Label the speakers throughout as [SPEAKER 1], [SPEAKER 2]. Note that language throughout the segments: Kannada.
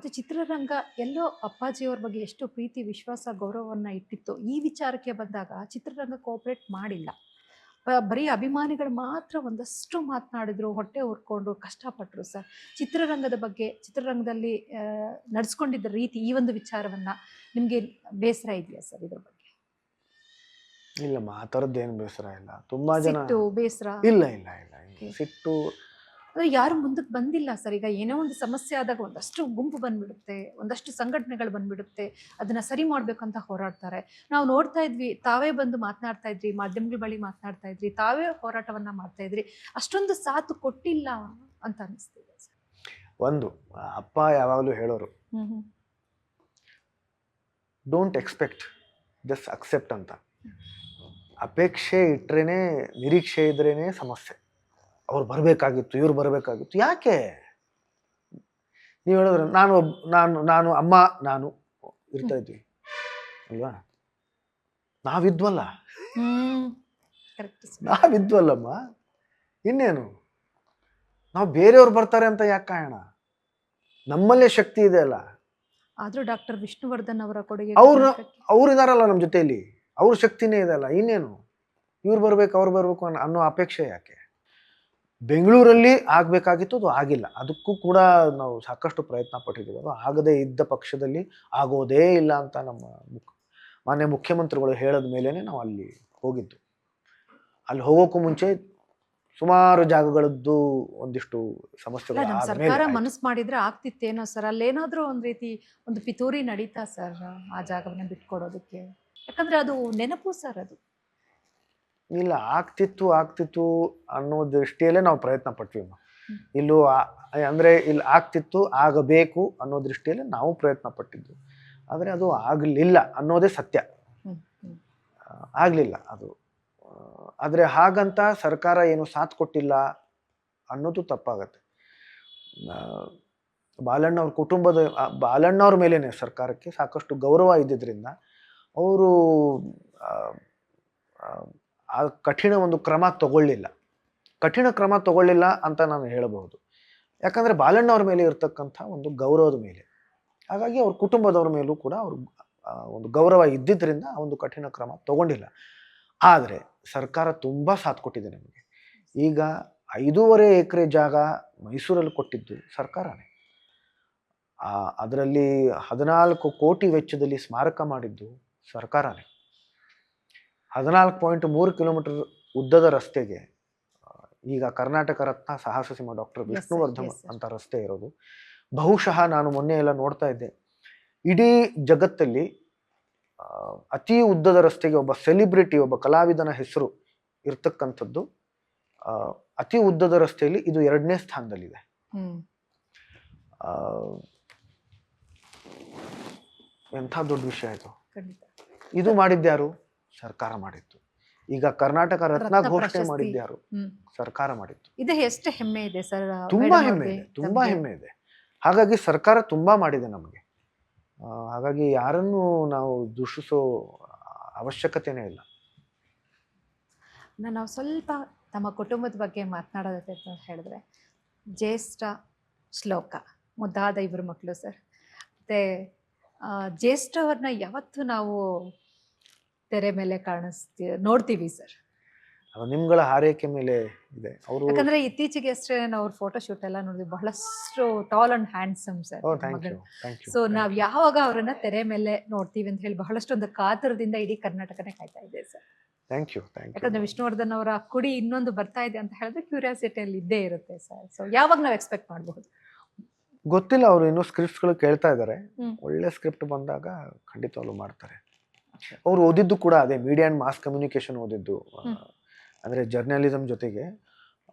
[SPEAKER 1] ಮತ್ತೆ ಚಿತ್ರರಂಗ ಎಲ್ಲೋ ಅಪ್ಪಾಜಿಯವ್ರ ಬಗ್ಗೆ ಎಷ್ಟು ಪ್ರೀತಿ, ವಿಶ್ವಾಸ, ಗೌರವವನ್ನ ಇಟ್ಟಿತ್ತೋ, ಈ ವಿಚಾರಕ್ಕೆ ಬಂದಾಗ ಚಿತ್ರರಂಗ ಕೋಆಪರೇಟ್ ಮಾಡಿಲ್ಲ. ಬರೀ ಅಭಿಮಾನಿಗಳು ಮಾತ್ರ ಒಂದಷ್ಟು ಮಾತನಾಡಿದ್ರು, ಹೊಟ್ಟೆ ಉರ್ಕೊಂಡು ಕಷ್ಟಪಟ್ರು ಸರ್. ಚಿತ್ರರಂಗದ ಬಗ್ಗೆ, ಚಿತ್ರರಂಗದಲ್ಲಿ ನಡೆಸ್ಕೊಂಡಿದ್ದ ರೀತಿ, ಈ ಒಂದು ವಿಚಾರವನ್ನ ನಿಮ್ಗೆ ಬೇಸರ ಇದೆಯಾ ಸರ್ ಇದ್ರ ಬಗ್ಗೆ?
[SPEAKER 2] ಇಲ್ಲಮ್ಮ, ಆ ಥರದ್ದೇನು ಬೇಸರ ಇಲ್ಲ. ತುಂಬಾ ಜನ
[SPEAKER 1] ಸಿಟ್ಟು, ಬೇಸರ?
[SPEAKER 2] ಇಲ್ಲ ಇಲ್ಲ ಇಲ್ಲ ಇಲ್ಲ. ಸಿಟ್ಟು
[SPEAKER 1] ಅಂದ್ರೆ ಯಾರು ಮುಂದಕ್ಕೆ ಬಂದಿಲ್ಲ ಸರ್. ಈಗ ಏನೋ ಒಂದು ಸಮಸ್ಯೆ ಆದಾಗ ಒಂದಷ್ಟು ಗುಂಪು ಬಂದ್ಬಿಡುತ್ತೆ, ಒಂದಷ್ಟು ಸಂಘಟನೆಗಳು ಬಂದ್ಬಿಡುತ್ತೆ, ಅದನ್ನ ಸರಿ ಮಾಡ್ಬೇಕಂತ ಹೋರಾಡ್ತಾರೆ. ನಾವು ನೋಡ್ತಾ ಇದ್ವಿ, ತಾವೇ ಬಂದು ಮಾತನಾಡ್ತಾ ಇದ್ರಿ, ಮಾಧ್ಯಮಗಳ ಬಳಿ ಮಾತನಾಡ್ತಾ ಇದ್ರಿ, ತಾವೇ ಹೋರಾಟವನ್ನ ಮಾಡ್ತಾ ಇದ್ರಿ. ಅಷ್ಟೊಂದು ಸಾಥ್ ಕೊಟ್ಟಿಲ್ಲ ಅಂತ ಅನಿಸ್ತಿದೆ ಸರ್.
[SPEAKER 2] ಒಂದು ಅಪ್ಪ ಯಾವಾಗಲೂ ಹೇಳೋರು,
[SPEAKER 1] ಹ್ಮ್
[SPEAKER 2] ಡೋಂಟ್ ಎಕ್ಸ್ಪೆಕ್ಟ್, ಜಸ್ಟ್ ಅಕ್ಸೆಪ್ಟ್ ಅಂತ. ಅಪೇಕ್ಷೆ ಇಟ್ರೇನೆ, ನಿರೀಕ್ಷೆ ಇದ್ರೇನೆ ಸಮಸ್ಯೆ. ಅವ್ರು ಬರಬೇಕಾಗಿತ್ತು, ಇವ್ರು ಬರಬೇಕಾಗಿತ್ತು, ಯಾಕೆ? ನೀವು ಹೇಳಿದ್ರೆ ನಾನು ನಾನು ಅಮ್ಮ ನಾನು ಇರ್ತಾ ಇದ್ವಿ ಅಲ್ವಾ? ನಾವಿದ್ವಲ್ಲ,
[SPEAKER 1] ಕರೆಕ್ಟ್ ಸರ್.
[SPEAKER 2] ನಾವಿದ್ವಲ್ಲಮ್ಮ, ಇನ್ನೇನು? ನಾವು ಬೇರೆಯವ್ರು ಬರ್ತಾರೆ ಅಂತ ಯಾಕೆ ಕಾಯೋಣ? ನಮ್ಮಲ್ಲೇ ಶಕ್ತಿ ಇದೆ ಅಲ್ಲ.
[SPEAKER 1] ಆದ್ರೂ ಡಾಕ್ಟರ್ ವಿಷ್ಣುವರ್ಧನ್ ಅವರ ಕೊಡುಗೆ,
[SPEAKER 2] ಅವ್ರು ಇದಾರಲ್ಲ ನಮ್ಮ ಜೊತೆಯಲ್ಲಿ, ಅವ್ರ ಶಕ್ತಿನೇ ಇದೆ ಅಲ್ಲ. ಇನ್ನೇನು? ಇವ್ರು ಬರ್ಬೇಕು, ಅವ್ರು ಬರ್ಬೇಕು ಅನ್ನೋ ಅಪೇಕ್ಷೆ ಯಾಕೆ? ಬೆಂಗಳೂರಲ್ಲಿ ಆಗ್ಬೇಕಾಗಿತ್ತು, ಅದು ಆಗಿಲ್ಲ. ಅದಕ್ಕೂ ಕೂಡ ನಾವು ಸಾಕಷ್ಟು ಪ್ರಯತ್ನ ಪಟ್ಟಿದ್ದೀವಿ. ಅದು ಆಗದೇ ಇದ್ದ ಪಕ್ಷದಲ್ಲಿ ಆಗೋದೇ ಇಲ್ಲ ಅಂತ ನಮ್ಮ ಮಾನ್ಯ ಮುಖ್ಯಮಂತ್ರಿಗಳು ಹೇಳದ ಮೇಲೇನೆ ನಾವು ಅಲ್ಲಿ ಹೋಗಿದ್ದು. ಅಲ್ಲಿ ಹೋಗೋಕ್ಕೂ ಮುಂಚೆ ಸುಮಾರು ಜಾಗಗಳದ್ದು ಒಂದಿಷ್ಟು ಸಮಸ್ಯೆಗಳು
[SPEAKER 1] ಸರ್ಕಾರ ಮನಸ್ಸು ಮಾಡಿದ್ರೆ ಆಗ್ತಿತ್ತೇನೋ ಸರ್. ಅಲ್ಲೇನಾದ್ರೂ ಒಂದ್ ರೀತಿ ಒಂದು ಪಿತೂರಿ ನಡೀತಾ ಸರ್ ಆ ಜಾಗವನ್ನ ಬಿಟ್ಕೊಡೋದಕ್ಕೆ? ಯಾಕಂದ್ರೆ ಅದು ನೆನಪು ಸರ್. ಅದು
[SPEAKER 2] ಇಲ್ಲ, ಆಗ್ತಿತ್ತು ಅನ್ನೋ ದೃಷ್ಟಿಯಲ್ಲೇ ನಾವು ಪ್ರಯತ್ನ ಪಟ್ವಿ. ಇಲ್ಲೂ ಅಂದ್ರೆ ಇಲ್ಲಿ ಆಗ್ತಿತ್ತು, ಆಗಬೇಕು ಅನ್ನೋ ದೃಷ್ಟಿಯಲ್ಲಿ ನಾವು ಪ್ರಯತ್ನ ಪಟ್ಟಿದ್ದು. ಆದರೆ ಅದು ಆಗಲಿಲ್ಲ ಅನ್ನೋದೇ ಸತ್ಯ. ಆಗಲಿಲ್ಲ ಅದು. ಆದರೆ ಹಾಗಂತ ಸರ್ಕಾರ ಏನು ಸಾಥ್ ಕೊಟ್ಟಿಲ್ಲ ಅನ್ನೋದು ತಪ್ಪಾಗತ್ತೆ. ಬಾಲಣ್ಣವ್ರ ಕುಟುಂಬದ, ಬಾಲಣ್ಣವ್ರ ಮೇಲೇನೆ ಸರ್ಕಾರಕ್ಕೆ ಸಾಕಷ್ಟು ಗೌರವ ಇದ್ದಿದ್ದರಿಂದ ಅವರು ಆ ಕಠಿಣ ಒಂದು ಕ್ರಮ ತಗೊಳ್ಳಿಲ್ಲ. ಕಠಿಣ ಕ್ರಮ ತಗೊಳ್ಳಿಲ್ಲ ಅಂತ ನಾನು ಹೇಳಬಹುದು. ಯಾಕಂದರೆ ಬಾಲಣ್ಣವ್ರ ಮೇಲೆ ಇರ್ತಕ್ಕಂಥ ಒಂದು ಗೌರವದ ಮೇಲೆ, ಹಾಗಾಗಿ ಅವ್ರ ಕುಟುಂಬದವ್ರ ಮೇಲೂ ಕೂಡ ಅವ್ರ ಒಂದು ಗೌರವ ಇದ್ದಿದ್ದರಿಂದ ಆ ಒಂದು ಕಠಿಣ ಕ್ರಮ ತಗೊಂಡಿಲ್ಲ. ಆದರೆ ಸರ್ಕಾರ ತುಂಬ ಸಾಥ್ ಕೊಟ್ಟಿದೆ ನಮಗೆ. ಈಗ 5.5 ಎಕರೆ ಜಾಗ ಮೈಸೂರಲ್ಲಿ ಕೊಟ್ಟಿದ್ದು ಸರ್ಕಾರನೇ. ಅದರಲ್ಲಿ 14 ಕೋಟಿ ವೆಚ್ಚದಲ್ಲಿ ಸ್ಮಾರಕ ಮಾಡಿದ್ದು ಸರ್ಕಾರನೇ. 14.3 ಕಿಲೋಮೀಟರ್ ಉದ್ದದ ರಸ್ತೆಗೆ ಈಗ ಕರ್ನಾಟಕ ರತ್ನ ಸಾಹಸ ಸಿಂಹ ಡಾಕ್ಟರ್ ವಿಷ್ಣುವರ್ಧನ್ ಅಂತ ರಸ್ತೆ ಇರೋದು. ಬಹುಶಃ ನಾನು ಮೊನ್ನೆ ಎಲ್ಲ ನೋಡ್ತಾ ಇದ್ದೆ, ಇಡೀ ಜಗತ್ತಲ್ಲಿ ಅತಿ ಉದ್ದದ ರಸ್ತೆಗೆ ಒಬ್ಬ ಸೆಲಿಬ್ರಿಟಿ, ಒಬ್ಬ ಕಲಾವಿದನ ಹೆಸರು ಇರ್ತಕ್ಕಂಥದ್ದು, ಅತಿ ಉದ್ದದ ರಸ್ತೆಯಲ್ಲಿ ಇದು 2ನೇ ಸ್ಥಾನದಲ್ಲಿದೆ. ಎಂಥ ದೊಡ್ಡ ವಿಷಯ ಇದು. ಇದು ಮಾಡಿದ್ಯಾರು? ಸರ್ಕಾರ ಮಾಡಿತ್ತು. ಈಗ ಕರ್ನಾಟಕ ರತ್ನ ಘೋಷಣೆ ಮಾಡಿದ್ಯಾರು? ಸರ್ಕಾರ ಮಾಡಿತ್ತು.
[SPEAKER 1] ಇದು ಎಷ್ಟು ಹೆಮ್ಮೆ ಇದೆ ಸರ್.
[SPEAKER 2] ತುಂಬಾ ಹೆಮ್ಮೆ ಇದೆ, ತುಂಬಾ ಹೆಮ್ಮೆ ಇದೆ. ಹಾಗಾಗಿ ಸರ್ಕಾರ ತುಂಬಾ ಮಾಡಿದೆ ನಮಗೆ. ಹಾಗಾಗಿ ಯಾರನ್ನು ನಾವು ದೂಷಿಸೋ ಅವಶ್ಯಕತೆನೇ ಇಲ್ಲ.
[SPEAKER 1] ನಾವು ಸ್ವಲ್ಪ ತಮ್ಮ ಕುಟುಂಬದ ಬಗ್ಗೆ ಮಾತನಾಡೋದಕ್ಕೆ ಅಂತ ಹೇಳಿದ್ರೆ, ಜ್ಯೇಷ್ಠ, ಶ್ಲೋಕ, ಮುದ್ದಾದ 2 ಮಕ್ಕಳು ಸರ್. ಮತ್ತೆ ಜ್ಯೇಷ್ಠವ್ರನ್ನ ಯಾವತ್ತು ನಾವು ತೆರೆ ಮೇಲೆ ನೋಡ್ತೀವಿ ಸರ್.
[SPEAKER 2] ನಿಮ್ಗಳ ಹಾರೈಕೆ ಮೇಲೆ ಇದೆ. ಅವರು
[SPEAKER 1] ಯಾಕಂದ್ರೆ ಇತ್ತೀಚೆಗೆ ಅಷ್ಟೇ ನಾವು ಅವ್ರ ಫೋಟೋ ಶೂಟ್ ಎಲ್ಲ ನೋಡಿದ್ವಿ. ಬಹಳಷ್ಟು tall and handsome sir. So ನಾವ್ ಯಾವಾಗ ಅವರನ್ನ ತೆರೆ ಮೇಲೆ ನೋಡ್ತೀವಿ ಅಂತ ಹೇಳಿ ಬಹಳಷ್ಟು ಒಂದು ಕಾತರದಿಂದ ಇಡೀ ಕರ್ನಾಟಕನೇ ಕಾಯ್ತಾ ಇದೆ ಸರ್.
[SPEAKER 2] Thank you.
[SPEAKER 1] ಯಾಕಂದ್ರೆ ವಿಷ್ಣುವರ್ಧನ್ ಅವರ ಕುಡಿ ಇನ್ನೊಂದು ಬರ್ತಾ ಇದೆ ಅಂತ ಹೇಳಿದ್ರೆ ಕ್ಯೂರಿಯಾಸಿಟಿಯಲ್ಲಿ ಇದ್ದೇ ಇರುತ್ತೆ ಸರ್. ಸೊ ಯಾವಾಗ ನಾವು ಎಕ್ಸ್ಪೆಕ್ಟ್ ಮಾಡಬಹುದು?
[SPEAKER 2] ಗೊತ್ತಿಲ್ಲ, ಅವರು ಇನ್ನೂ ಸ್ಕ್ರಿಪ್ಟ್ಸ್ಗಳು ಕೇಳ್ತಾ ಇದ್ದಾರೆ. ಒಳ್ಳೆ ಸ್ಕ್ರಿಪ್ಟ್ ಬಂದಾಗ ಖಂಡಿತವಾಗ್ಲೂ ಮಾಡ್ತಾರೆ. ಅವ್ರು ಓದಿದ್ದು ಕೂಡ ಅದೇ, ಮೀಡಿಯಾ ಅಂಡ್ ಮಾಸ್ ಕಮ್ಯುನಿಕೇಶನ್ ಓದಿದ್ದು. ಅಂದರೆ ಜರ್ನಲಿಸಮ್ ಜೊತೆಗೆ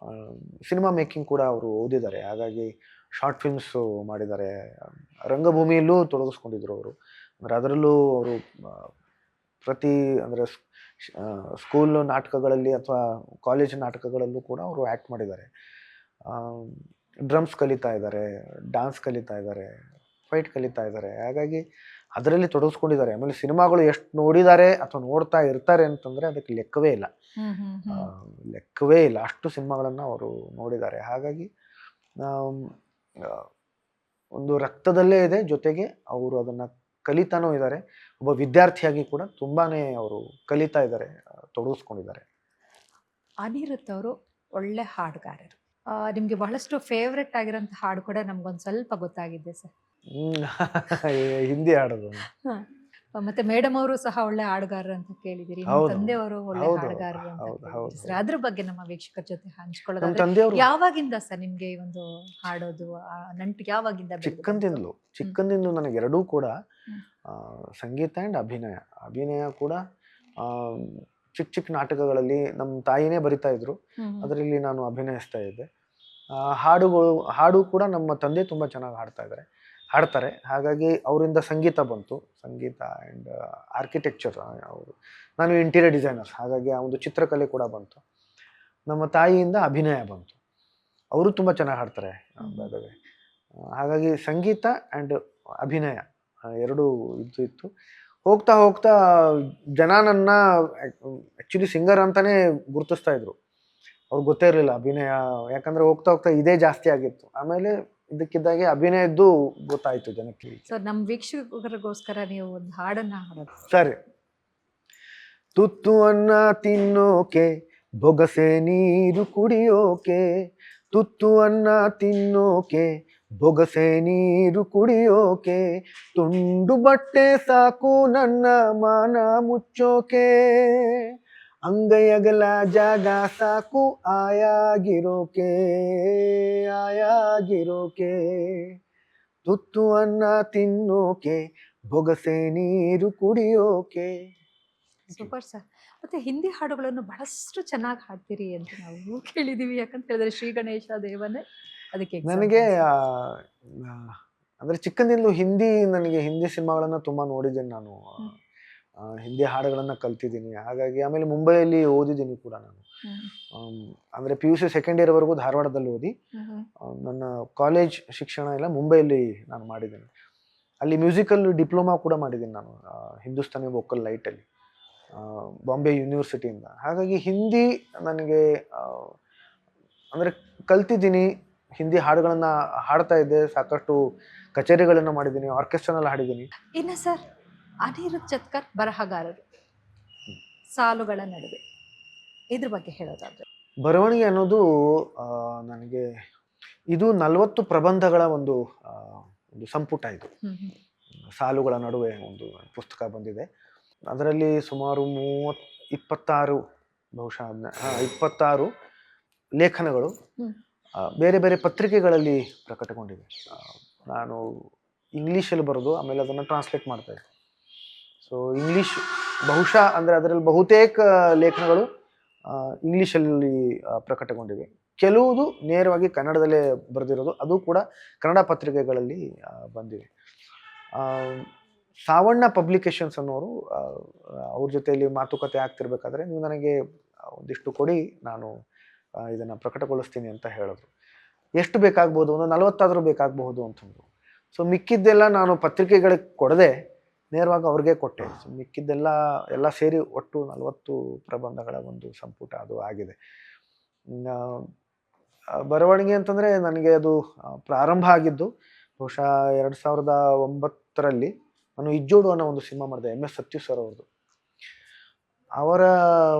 [SPEAKER 2] ಸಿನಿಮಾ ಮೇಕಿಂಗ್ ಕೂಡ ಅವರು ಓದಿದ್ದಾರೆ. ಹಾಗಾಗಿ ಶಾರ್ಟ್ ಫಿಲ್ಮ್ಸು ಮಾಡಿದ್ದಾರೆ. ರಂಗಭೂಮಿಯಲ್ಲೂ ತೊಡಗಿಸ್ಕೊಂಡಿದ್ರು ಅವರು. ಅಂದರೆ ಅದರಲ್ಲೂ ಅವರು ಅಂದರೆ ಸ್ಕೂಲ್ ನಾಟಕಗಳಲ್ಲಿ ಅಥವಾ ಕಾಲೇಜ್ ನಾಟಕಗಳಲ್ಲೂ ಕೂಡ ಅವರು ಆ್ಯಕ್ಟ್ ಮಾಡಿದ್ದಾರೆ. ಡ್ರಮ್ಸ್ ಕಲಿತಾ ಇದ್ದಾರೆ, ಡ್ಯಾನ್ಸ್ ಕಲಿತಾ ಇದ್ದಾರೆ, ಫೈಟ್ ಕಲಿತಾ ಇದ್ದಾರೆ. ಹಾಗಾಗಿ ಅದರಲ್ಲಿ ತೊಡಗಿಸ್ಕೊಂಡಿದ್ದಾರೆ. ಆಮೇಲೆ ಸಿನಿಮಾಗಳು ಎಷ್ಟು ನೋಡಿದ್ದಾರೆ ಅಥವಾ ನೋಡ್ತಾ ಇರ್ತಾರೆ ಅಂತಂದರೆ ಅದಕ್ಕೆ ಲೆಕ್ಕವೇ ಇಲ್ಲ. ಲೆಕ್ಕವೇ ಇಲ್ಲ, ಅಷ್ಟು ಸಿನಿಮಾಗಳನ್ನು ಅವರು ನೋಡಿದ್ದಾರೆ. ಹಾಗಾಗಿ ಒಂದು ರಕ್ತದಲ್ಲೇ ಇದೆ, ಜೊತೆಗೆ ಅವರು ಅದನ್ನು ಕಲಿತಾನೂ ಇದ್ದಾರೆ. ಒಬ್ಬ ವಿದ್ಯಾರ್ಥಿಯಾಗಿ ಕೂಡ ತುಂಬಾನೇ ಅವರು ಕಲಿತಾ ಇದ್ದಾರೆ, ತೊಡಗಿಸ್ಕೊಂಡಿದ್ದಾರೆ.
[SPEAKER 1] ಅನಿರುದ್ಧ್ ಅವರು ಒಳ್ಳೆ ಹಾಡುಗಾರರು. ನಿಮಗೆ ಬಹಳಷ್ಟು ಫೇವ್ರೆಟ್ ಆಗಿರೋಂಥ ಹಾಡು ಕೂಡ ನಮ್ಗೊಂದು ಸ್ವಲ್ಪ ಗೊತ್ತಾಗಿದೆ ಸರ್.
[SPEAKER 2] ಹಿಂದಿ ಹಾಡೋದು.
[SPEAKER 1] ಮತ್ತೆ ಮೇಡಮ್ ಅವರು ಸಹ ಒಳ್ಳೆ ಹಾಡುಗಾರರು ಅಂತ ಕೇಳಿದಿರಿ. ನಿಮ್ಮ
[SPEAKER 2] ಹೌದು.
[SPEAKER 1] ತಂದೆಯವರು ಒಳ್ಳೆ
[SPEAKER 2] ಹೌದು.
[SPEAKER 1] ಹಾಡುಗಾರರು ಅಂತ
[SPEAKER 2] ಹೌದು,
[SPEAKER 1] ಕೇಳಿದಿರಿ
[SPEAKER 2] ಹೌದು.
[SPEAKER 1] ಸರ್. ಅದ್ರ ಬಗ್ಗೆ ನಮ್ಮ ವೀಕ್ಷಕರ ಜೊತೆ
[SPEAKER 2] ನಮ್ಮ
[SPEAKER 1] ಹಂಚ್ಕೊಳ್ಳೋದಾದ್ರೆ
[SPEAKER 2] ತಂದೆಯವರು
[SPEAKER 1] ಯಾವಾಗಿಂದ ಸರ್ ನಿಮ್ಗೆ ಈ ಒಂದು ಹಾಡೋದು ನಂಟು ಯಾವಾಗಿಂದ ಬೆಳೆದು ಬಂತು?
[SPEAKER 2] ಚಿಕ್ಕಂದಿಂದಲೂ ನನಗೆ ಎರಡೂ ಕೂಡ
[SPEAKER 1] ಹ್ಮ್.
[SPEAKER 2] ಸಂಗೀತ ಆ್ಯಂಡ್ ಅಭಿನಯ ಕೂಡ ಆ, ಚಿಕ್ಕ ಚಿಕ್ಕ ನಾಟಕಗಳಲ್ಲಿ ನಮ್ಮ ತಾಯಿನೇ ಬರಿತಾ ಇದ್ರು, ಅದರಲ್ಲಿ ನಾನು ಅಭಿನಯಿಸ್ತಾ ಇದ್ದೆ. ಹಾಡು ಕೂಡ ನಮ್ಮ ತಂದೆ ತುಂಬ ಚೆನ್ನಾಗಿ ಹಾಡ್ತಾರೆ. ಹಾಗಾಗಿ ಅವರಿಂದ ಸಂಗೀತ ಬಂತು, ಸಂಗೀತ ಆ್ಯಂಡ್ ಆರ್ಕಿಟೆಕ್ಚರ್. ನಾನು ಇಂಟೀರಿಯರ್ ಡಿಸೈನರ್, ಹಾಗಾಗಿ ಆ ಒಂದು ಚಿತ್ರಕಲೆ ಕೂಡ ಬಂತು. ನಮ್ಮ ತಾಯಿಯಿಂದ ಅಭಿನಯ ಬಂತು, ಅವರು ತುಂಬ ಚೆನ್ನಾಗಿ ಹಾಡ್ತಾರೆ by the way. ಹಾಗಾಗಿ ಸಂಗೀತ ಆ್ಯಂಡ್ ಅಭಿನಯ ಎರಡೂ ಇತ್ತು. ಹೋಗ್ತಾ ಹೋಗ್ತಾ ಜನ ನನ್ನ ಆ್ಯಕ್ಚುಲಿ ಸಿಂಗರ್ ಅಂತಾನೆ ಗುರುತಿಸ್ತಾ ಇದ್ರು, ಅವ್ರಿಗೆ ಗೊತ್ತೇ ಇರಲಿಲ್ಲ ಅಭಿನಯ, ಯಾಕಂದ್ರೆ ಹೋಗ್ತಾ ಹೋಗ್ತಾ ಇದೇ ಜಾಸ್ತಿ ಆಗಿತ್ತು. ಆಮೇಲೆ ಇದಕ್ಕಿದ್ದಾಗೆ ಅಭಿನಯದ್ದು ಗೊತ್ತಾಯ್ತು ಜನಕ್ಕೆ.
[SPEAKER 1] ಸೊ ನಮ್ಮ ವೀಕ್ಷಕರಿಗೋಸ್ಕರ ನೀವು ಒಂದು ಹಾಡನ್ನ ಹಾಡೋದು.
[SPEAKER 2] ಸರಿ. ತುತ್ತು ಅನ್ನ ತಿನ್ನೋಕೆ, ಬೊಗಸೆ ನೀರು ಕುಡಿಯೋಕೆ, ತುತ್ತು ಅನ್ನ ತಿನ್ನೋಕೆ, ಬೊಗಸೆ ನೀರು ಕುಡಿಯೋಕೆ, ತುಂಡು ಬಟ್ಟೆ ಸಾಕು ನನ್ನ ಮಾನ ಮುಚ್ಚೋಕೆ, ಅಂಗೈ ಅಗಲ ಜಾಗ ಸಾಕು ಆಯಾಗಿರೋಕೆ, ತುತ್ತು ಅನ್ನ ತಿನ್ನೋಕೆ, ಬೊಗಸೆ ನೀರು ಕುಡಿಯೋಕೆ.
[SPEAKER 1] Super sir. ಮತ್ತೆ ಹಿಂದಿ ಹಾಡುಗಳನ್ನು ಬಹಳಷ್ಟು ಚೆನ್ನಾಗಿ ಹಾಡ್ತೀರಿ ಅಂತ ನಾವು ಕೇಳಿದೀವಿ. ಯಾಕಂತ ಹೇಳಿದ್ರೆ ಶ್ರೀ ಗಣೇಶ ದೇವನೇ ಅದಕ್ಕೆ
[SPEAKER 2] ನನಗೆ ಅಂದ್ರೆ ಚಿಕ್ಕಂದಿಂದಲೂ ನನಗೆ ಹಿಂದಿ ಸಿನಿಮಾಗಳನ್ನ ತುಂಬಾ ನೋಡಿದ್ದೀನಿ ನಾನು. ಹಿಂದಿ ಹಾಡುಗಳನ್ನ ಕಲ್ತಿದ್ದೀನಿ. ಹಾಗಾಗಿ ಆಮೇಲೆ ಮುಂಬೈಯಲ್ಲಿ ಓದಿದ್ದೀನಿ ಕೂಡ ನಾನು. ಅಂದ್ರೆ PUC ಸೆಕೆಂಡ್ ಇಯರ್ ವರೆಗೂ ಧಾರವಾಡದಲ್ಲಿ ಓದಿ ನನ್ನ ಕಾಲೇಜ್ ಶಿಕ್ಷಣ ಎಲ್ಲ ಮುಂಬೈಯಲ್ಲಿ ನಾನು ಮಾಡಿದ್ದೀನಿ. ಅಲ್ಲಿ ಮ್ಯೂಸಿಕಲ್ ಡಿಪ್ಲೊಮಾ ಕೂಡ ಮಾಡಿದ್ದೀನಿ ನಾನು, ಹಿಂದೂಸ್ತಾನಿ ವೋಕಲ್ ಲೈಟಲ್ಲಿ, ಬಾಂಬೆ ಯೂನಿವರ್ಸಿಟಿಯಿಂದ. ಹಾಗಾಗಿ ಹಿಂದಿ ನನಗೆ ಅಂದರೆ ಕಲ್ತಿದ್ದೀನಿ. ಹಿಂದಿ ಹಾಡುಗಳನ್ನು ಹಾಡ್ತಾ ಇದ್ದೆ, ಸಾಕಷ್ಟು ಕಚೇರಿಗಳನ್ನು ಮಾಡಿದ್ದೀನಿ, ಆರ್ಕೆಸ್ಟ್ರಾನಲ್ಲಿ ಹಾಡಿದ್ದೀನಿ.
[SPEAKER 1] ಇನ್ನು ಸರ್ ಅನಿರುದ್ಧ್ ಜತ್ಕರ್ ಬರಹಗಾರರು, ಸಾಲುಗಳ ನಡುವೆ ಇದ್ರ ಬಗ್ಗೆ ಹೇಳೋದಾದ್ರೆ?
[SPEAKER 2] ಬರವಣಿಗೆ ಅನ್ನೋದು ನನಗೆ ಇದು 40 ಪ್ರಬಂಧಗಳ ಒಂದು ಸಂಪುಟ. ಇದು ಸಾಲುಗಳ ನಡುವೆ ಒಂದು ಪುಸ್ತಕ ಬಂದಿದೆ. ಅದರಲ್ಲಿ ಸುಮಾರು 26 ಬಹುಶಃ 26 ಲೇಖನಗಳು ಬೇರೆ ಬೇರೆ ಪತ್ರಿಕೆಗಳಲ್ಲಿ ಪ್ರಕಟಗೊಂಡಿವೆ. ನಾನು ಇಂಗ್ಲೀಷಲ್ಲಿ ಬರೋದು, ಆಮೇಲೆ ಅದನ್ನು ಟ್ರಾನ್ಸ್ಲೇಟ್ ಮಾಡ್ತಾ ಇದ್ದೆ. ಸೊ ಇಂಗ್ಲೀಷ್ ಬಹುಶಃ ಅಂದರೆ ಅದರಲ್ಲಿ ಬಹುತೇಕ ಲೇಖನಗಳು ಇಂಗ್ಲೀಷಲ್ಲಿ ಪ್ರಕಟಗೊಂಡಿವೆ. ಕೆಲವುದು ನೇರವಾಗಿ ಕನ್ನಡದಲ್ಲೇ ಬರೆದಿರೋದು, ಅದು ಕೂಡ ಕನ್ನಡ ಪತ್ರಿಕೆಗಳಲ್ಲಿ ಬಂದಿವೆ. ಸಾವಣ್ಣ ಪಬ್ಲಿಕೇಶನ್ಸ್ ಅನ್ನೋರು ಅವ್ರ ಜೊತೆಯಲ್ಲಿ ಮಾತುಕತೆ ಆಗ್ತಿರ್ಬೇಕಾದ್ರೆ, ನೀವು ನನಗೆ ಒಂದಿಷ್ಟು ಕೊಡಿ, ನಾನು ಇದನ್ನು ಪ್ರಕಟಗೊಳಿಸ್ತೀನಿ ಅಂತ ಹೇಳಿದ್ರು. ಎಷ್ಟು ಬೇಕಾಗ್ಬೋದು, ಒಂದು 40 ಬೇಕಾಗಬಹುದು ಅಂತಂದರು. ಸೊ ಮಿಕ್ಕಿದ್ದೆಲ್ಲ ನಾನು ಪತ್ರಿಕೆಗಳಿಗೆ ಕೊಡದೆ ನೇರವಾಗಿ ಅವ್ರಿಗೆ ಕೊಟ್ಟೆ. ಸೊ ಮಿಕ್ಕಿದ್ದೆಲ್ಲ ಸೇರಿ ಒಟ್ಟು 40 ಪ್ರಬಂಧಗಳ ಒಂದು ಸಂಪುಟ ಅದು ಆಗಿದೆ. ಬರವಣಿಗೆ ಅಂತಂದರೆ ನನಗೆ ಅದು ಪ್ರಾರಂಭ ಆಗಿದ್ದು ಬಹುಶಃ 2009ರಲ್ಲಿ. ನಾನು ಇಜ್ಜೋಡು ಅನ್ನೋ ಒಂದು ಸಿನಿಮಾ ಮಾಡಿದೆ, MS ಸತ್ಯು ಸರ್ ಅವ್ರದ್ದು. ಅವರ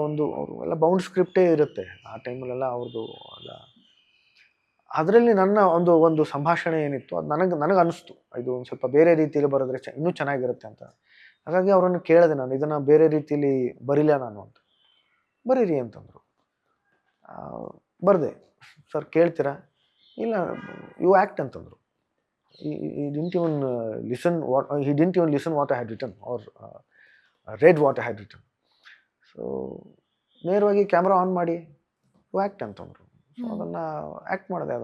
[SPEAKER 2] ಒಂದು ಎಲ್ಲ ಬೌಂಡ್ ಸ್ಕ್ರಿಪ್ಟೇ ಇರುತ್ತೆ ಆ ಟೈಮಲ್ಲೆಲ್ಲ ಅವ್ರದ್ದು ಎಲ್ಲ. ಅದರಲ್ಲಿ ನನ್ನ ಒಂದು ಸಂಭಾಷಣೆ ಏನಿತ್ತು, ಅದು ನನಗೆ ಅನಿಸ್ತು ಇದು ಒಂದು ಸ್ವಲ್ಪ ಬೇರೆ ರೀತಿಯಲ್ಲಿ ಬರೆದ್ರೆ ಇನ್ನೂ ಚೆನ್ನಾಗಿರುತ್ತೆ ಅಂತ. ಹಾಗಾಗಿ ಅವರನ್ನು ಕೇಳಿದೆ, ನಾನು ಇದನ್ನು ಬೇರೆ ರೀತಿಯಲ್ಲಿ ಬರೀಲ ನಾನು ಅಂತ. ಬರೀರಿ ಅಂತಂದರು. ಬರೆದೆ. ಸರ್ ಕೇಳ್ತೀರಾ? ಇಲ್ಲ, ಯು ಆ್ಯಕ್ಟ್ ಅಂತಂದರು. he didn't even listen what I had written or read what I had written. So ನೇರವಾಗಿ ಕ್ಯಾಮ್ರಾ ಆನ್ ಮಾಡಿ ಯು ಆ್ಯಕ್ಟ್ ಅಂತಂದರು. ಸೊ ಅದನ್ನು ಆ್ಯಕ್ಟ್ ಮಾಡಿದೆ,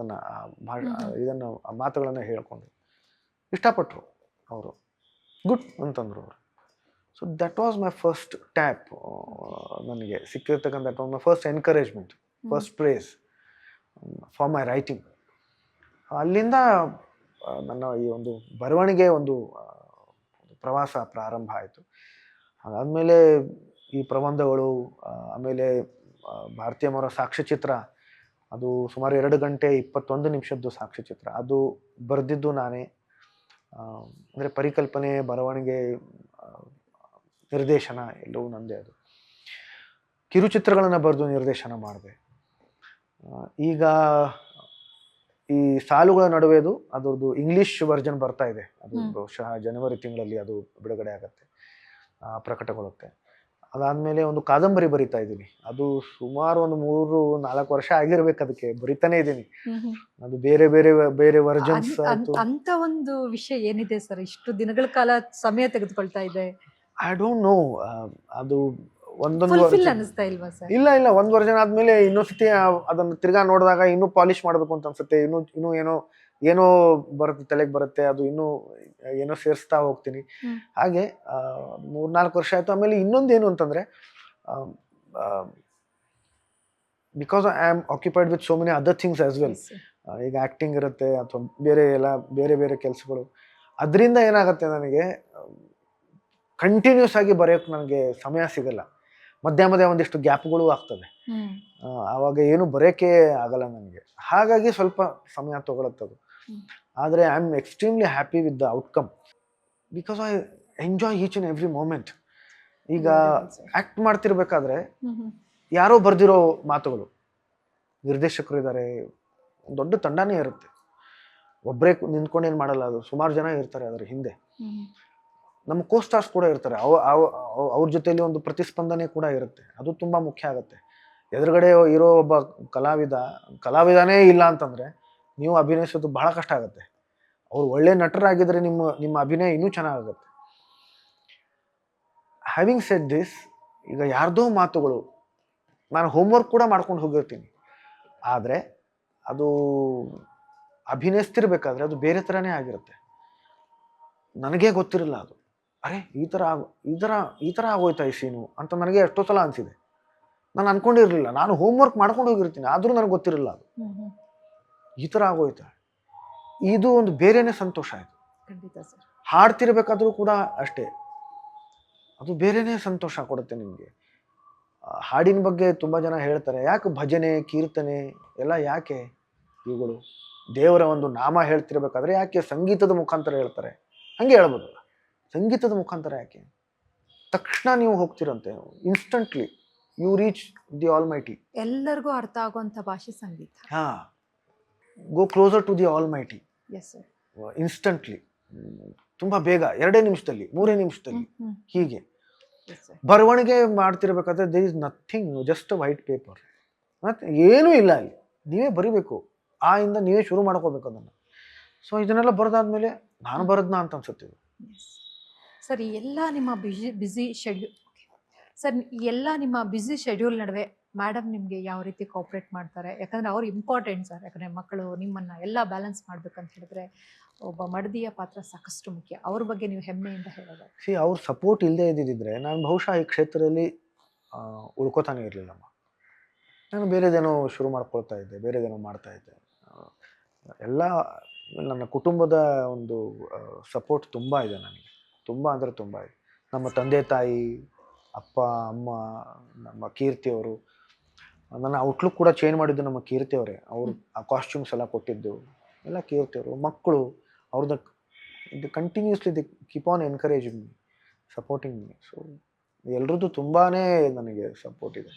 [SPEAKER 2] ಇದನ್ನು ಮಾತುಗಳನ್ನು ಹೇಳ್ಕೊಂಡು ಇಷ್ಟಪಟ್ಟರು ಅವರು. ಗುಡ್ ಅಂತಂದರು ಅವರು. So that was my first tap. ನನಗೆ ಸಿಕ್ಕಿರ್ತಕ್ಕಂಥ that was my first encouragement, first praise for my writing. ಅಲ್ಲಿಂದ ನನ್ನ ಈ ಒಂದು ಬರವಣಿಗೆ ಒಂದು ಪ್ರವಾಸ ಪ್ರಾರಂಭ ಆಯಿತು. ಅದಾದಮೇಲೆ ಈ ಪ್ರಬಂಧಗಳು, ಆಮೇಲೆ ಭಾರತೀಯ ಮರ ಸಾಕ್ಷ್ಯಚಿತ್ರ, ಅದು ಸುಮಾರು 2 ಗಂಟೆ 21 ನಿಮಿಷದ್ದು ಸಾಕ್ಷ್ಯಚಿತ್ರ. ಅದು ಬರೆದಿದ್ದು ನಾನೇ. ಅಂದರೆ ಪರಿಕಲ್ಪನೆ, ಬರವಣಿಗೆ, ಆ, ನಿರ್ದೇಶನ ಎಲ್ಲವೂ ನಂದೇ. ಅದು ಕಿರುಚಿತ್ರಗಳನ್ನು ಬರೆದು ನಿರ್ದೇಶನ ಮಾಡಿದೆ. ಈಗ ಈ ಸಾಲುಗಳ ನಡುವೆದು ಅದರದ್ದು ಇಂಗ್ಲಿಷ್ ವರ್ಜನ್ ಬರ್ತಾ ಇದೆ. ಅದು ಬಹುಶಃ ಜನವರಿ ತಿಂಗಳಲ್ಲಿ ಅದು ಬಿಡುಗಡೆ ಆಗುತ್ತೆ, ಪ್ರಕಟಗೊಳ್ಳುತ್ತೆ. ಅದಾದಮೇಲೆ ಒಂದು ಕಾದಂಬರಿ ಬರಿತಾ ಇದ್ದೀನಿ. ಅದು ಸುಮಾರು ಒಂದು 3-4 ವರ್ಷ ಆಗಿರ್ಬೇಕು, ಅದಕ್ಕೆ ಬರಿತಾನೆ ಇದ್ದೀನಿ. ಅದು ಬೇರೆ ಬೇರೆ ಬೇರೆ ವರ್ಜನ್ಸ್ ಆಯ್ತು.
[SPEAKER 1] ಅಂತ ಒಂದು ವಿಷಯ ಏನಿದೆ ಸರ್ ಇಷ್ಟು ದಿನಗಳ ಕಾಲ ಸಮಯ ತೆಗೆದುಕೊಳ್ತಾ ಇದೆ?
[SPEAKER 2] I don't know. ಅದು ಒಂದೊಂದು
[SPEAKER 1] ಫುಲ್ಫಿಲ್ ಅನಿಸ್ತಾ ಇಲ್ವಾ ಸರ್?
[SPEAKER 2] ಇಲ್ಲ, ಒಂದು ವರ್ಷನ್ ಆದ್ಮೇಲೆ ಇನ್ನೊಂದ್ಸತಿ ಅದನ್ನು ತಿರ್ಗಾ ನೋಡಿದಾಗ ಇನ್ನೂ ಪಾಲಿಶ್ ಮಾಡಬೇಕು ಅಂತ ಅನ್ಸುತ್ತೆ. ಇನ್ನೂ ಏನೋ ಬರುತ್ತೆ, ತಲೆಗೆ ಬರುತ್ತೆ. ಅದು ಇನ್ನೂ ಏನೋ ಸೇರಿಸ್ತಾ ಹೋಗ್ತೀನಿ. ಹಾಗೆ 3-4 ವರ್ಷ ಆಯ್ತು. ಆಮೇಲೆ ಇನ್ನೊಂದೇನು ಅಂತಂದ್ರೆ, because I am occupied with so many other things as well. ಈಗ ಆಕ್ಟಿಂಗ್ ಇರುತ್ತೆ ಅಥವಾ ಬೇರೆ ಬೇರೆ ಕೆಲಸಗಳು. ಅದರಿಂದ ಏನಾಗುತ್ತೆ, ನನಗೆ ಕಂಟಿನ್ಯೂಸ್ ಆಗಿ ಬರೆಯೋಕೆ ನನಗೆ ಸಮಯ ಸಿಗಲ್ಲ. ಮಧ್ಯ ಒಂದಿಷ್ಟು ಗ್ಯಾಪ್ಗಳು ಆಗ್ತವೆ. ಆವಾಗ ಏನು ಬರೆಯೋಕೆ ಆಗಲ್ಲ ನನಗೆ. ಹಾಗಾಗಿ ಸ್ವಲ್ಪ ಸಮಯ ತಗೊಳತ್ತದು. ಆದರೆ I am extremely happy with the outcome because I enjoy each and every moment. ಈಗ ಆ್ಯಕ್ಟ್ ಮಾಡ್ತಿರ್ಬೇಕಾದ್ರೆ ಯಾರೋ ಬರ್ದಿರೋ ಮಾತುಗಳು, ನಿರ್ದೇಶಕರು ಇದ್ದಾರೆ, ದೊಡ್ಡ ತಂಡನೇ ಇರುತ್ತೆ. ಒಬ್ಬರೇ ನಿಂತ್ಕೊಂಡೇನು ಮಾಡಲ್ಲ, ಅದು ಸುಮಾರು ಜನ ಇರ್ತಾರೆ ಅದರ ಹಿಂದೆ. ನಮ್ಮ ಕೋಸ್ಟಾರ್ಸ್ ಕೂಡ ಇರ್ತಾರೆ. ಅವ್ರ ಜೊತೆಯಲ್ಲಿ ಒಂದು ಪ್ರತಿಸ್ಪಂದನೆ ಕೂಡ ಇರುತ್ತೆ. ಅದು ತುಂಬ ಮುಖ್ಯ ಆಗುತ್ತೆ. ಎದುರುಗಡೆ ಇರೋ ಒಬ್ಬ ಕಲಾವಿದನೇ ಇಲ್ಲ ಅಂತಂದರೆ ನೀವು ಅಭಿನಯಿಸೋದು ಬಹಳ ಕಷ್ಟ ಆಗುತ್ತೆ. ಅವ್ರು ಒಳ್ಳೆ ನಟರಾಗಿದ್ದರೆ ನಿಮ್ಮ ಅಭಿನಯ ಇನ್ನೂ ಚೆನ್ನಾಗುತ್ತೆ. ಹ್ಯಾವಿಂಗ್ ಸೆಡ್ ದಿಸ್, ಈಗ ಯಾರ್ದೋ ಮಾತುಗಳು ನಾನು ಹೋಮ್ವರ್ಕ್ ಕೂಡ ಮಾಡ್ಕೊಂಡು ಹೋಗಿರ್ತೀನಿ. ಆದರೆ ಅದು ಅಭಿನಯಿಸ್ತಿರ್ಬೇಕಾದ್ರೆ ಅದು ಬೇರೆ ಥರನೇ ಆಗಿರುತ್ತೆ. ನನಗೇ ಗೊತ್ತಿರಲ್ಲ ಅದು. ಅರೆ ಈ ಥರ ಆಗೋಯ್ತಾ ಈ ಸೀನು ಅಂತ ನನಗೆ ಎಷ್ಟೋ ಸಲ ಅನಿಸಿದೆ. ನಾನು ಅನ್ಕೊಂಡಿರಲಿಲ್ಲ. ನಾನು ಹೋಮ್ವರ್ಕ್ ಮಾಡ್ಕೊಂಡು ಹೋಗಿರ್ತೀನಿ, ಆದರೂ ನನಗೆ ಗೊತ್ತಿರಲ್ಲ ಅದು ಈ ಥರ ಆಗೋಯ್ತಾ. ಇದು ಒಂದು ಬೇರೆನೇ ಸಂತೋಷ ಆಯಿತು.
[SPEAKER 1] ಖಂಡಿತ ಸರ್.
[SPEAKER 2] ಹಾಡ್ತಿರ್ಬೇಕಾದ್ರೂ ಕೂಡ ಅಷ್ಟೇ, ಅದು ಬೇರೆನೇ ಸಂತೋಷ ಕೊಡುತ್ತೆ ನಿಮಗೆ. ಹಾಡಿನ ಬಗ್ಗೆ ತುಂಬ ಜನ ಹೇಳ್ತಾರೆ, ಯಾಕೆ ಭಜನೆ ಕೀರ್ತನೆ ಎಲ್ಲ ಯಾಕೆ ಇವುಗಳು? ದೇವರ ಒಂದು ನಾಮ ಹೇಳ್ತಿರ್ಬೇಕಾದ್ರೆ ಯಾಕೆ ಸಂಗೀತದ ಮುಖಾಂತರ ಹೇಳ್ತಾರೆ? ಹಂಗೆ ಹೇಳ್ಬೋದಲ್ಲ, ಸಂಗೀತದ ಮುಖಾಂತರ ಯಾಕೆ? ತಕ್ಷಣ ನೀವು ಹೋಗ್ತಿರಂತೆ, instantly you reach the almighty.
[SPEAKER 1] ಎಲ್ಲರಿಗೂ ಅರ್ಥ ಆಗುವಂಥ ಭಾಷೆ ಸಂಗೀತ.
[SPEAKER 2] Go closer to the almighty instantly. ತುಂಬ ಬೇಗ, 2 ನಿಮಿಷದಲ್ಲಿ 3 ನಿಮಿಷದಲ್ಲಿ ಹೀಗೆ. ಬರವಣಿಗೆ ಮಾಡ್ತಿರ್ಬೇಕಾದ್ರೆ there is nothing, just white paper, ಮತ್ತೆ ಏನೂ ಇಲ್ಲ ಅಲ್ಲಿ. ನೀವೇ ಬರಿಬೇಕು, ಇಂದ ನೀವೇ ಶುರು ಮಾಡ್ಕೋಬೇಕು ಅದನ್ನು. ಸೊ ಇದನ್ನೆಲ್ಲ ಬರೆದಾದ್ಮೇಲೆ ನಾನು ಬರೋದ್ನಾ ಅಂತ ಅನ್ಸುತ್ತೆ.
[SPEAKER 1] ಸರ್, ಎಲ್ಲ ನಿಮ್ಮ ಬ್ಯುಸಿ ಶೆಡ್ಯೂಲ್ ಸರ್, ಎಲ್ಲ ನಿಮ್ಮ ಬ್ಯುಸಿ ಶೆಡ್ಯೂಲ್ ನಡುವೆ ಮೇಡಮ್ ನಿಮಗೆ ಯಾವ ರೀತಿ ಕೋಆಪ್ರೇಟ್ ಮಾಡ್ತಾರೆ? ಯಾಕಂದರೆ ಅವ್ರು ಇಂಪಾರ್ಟೆಂಟ್ ಸರ್. ಯಾಕಂದರೆ ಮಕ್ಕಳು ನಿಮ್ಮನ್ನು ಎಲ್ಲ ಬ್ಯಾಲೆನ್ಸ್ ಮಾಡ್ಬೇಕಂತ ಹೇಳಿದ್ರೆ ಒಬ್ಬ ಮಡದಿಯ ಪಾತ್ರ ಸಾಕಷ್ಟು ಮುಖ್ಯ. ಅವ್ರ ಬಗ್ಗೆ ನೀವು ಹೆಮ್ಮೆಯಿಂದ ಹೇಳೋದು?
[SPEAKER 2] ಅವ್ರ ಸಪೋರ್ಟ್ ಇಲ್ಲದೆ ಇದ್ದಿದ್ದರೆ ನಾನು ಬಹುಶಃ ಈ ಕ್ಷೇತ್ರದಲ್ಲಿ ಉಳ್ಕೋತಾನೆ ಇರಲಿಲ್ಲಮ್ಮ. ನಾನು ಬೇರೆದೇನೋ ಶುರು ಮಾಡ್ಕೊಳ್ತಾ ಇದ್ದೆ, ಬೇರೆದೇನೋ ಮಾಡ್ತಾ ಇದ್ದೆ. ಎಲ್ಲ ನನ್ನ ಕುಟುಂಬದ ಒಂದು ಸಪೋರ್ಟ್ ತುಂಬ ಇದೆ ನನಗೆ, ತುಂಬ ಅಂದರೆ ತುಂಬ ಇದೆ. ನಮ್ಮ ತಂದೆ ತಾಯಿ, ಅಪ್ಪ ಅಮ್ಮ, ನಮ್ಮ ಕೀರ್ತಿಯವರು, ನನ್ನ ಔಟ್ಲುಕ್ ಕೂಡ ಚೇಂಜ್ ಮಾಡಿದ್ದು ನಮ್ಮ ಕೀರ್ತಿಯವರೇ. ಅವರು ಆ ಕಾಸ್ಟ್ಯೂಮ್ಸ್ ಎಲ್ಲ ಕೊಟ್ಟಿದ್ದು ಎಲ್ಲ ಕೀರ್ತಿಯವರು. ಮಕ್ಕಳು ಅವ್ರದ್ದು continuously the keep on encouraging me, supporting me. So ಎಲ್ರದ್ದು ತುಂಬಾ ನನಗೆ ಸಪೋರ್ಟ್ ಇದೆ.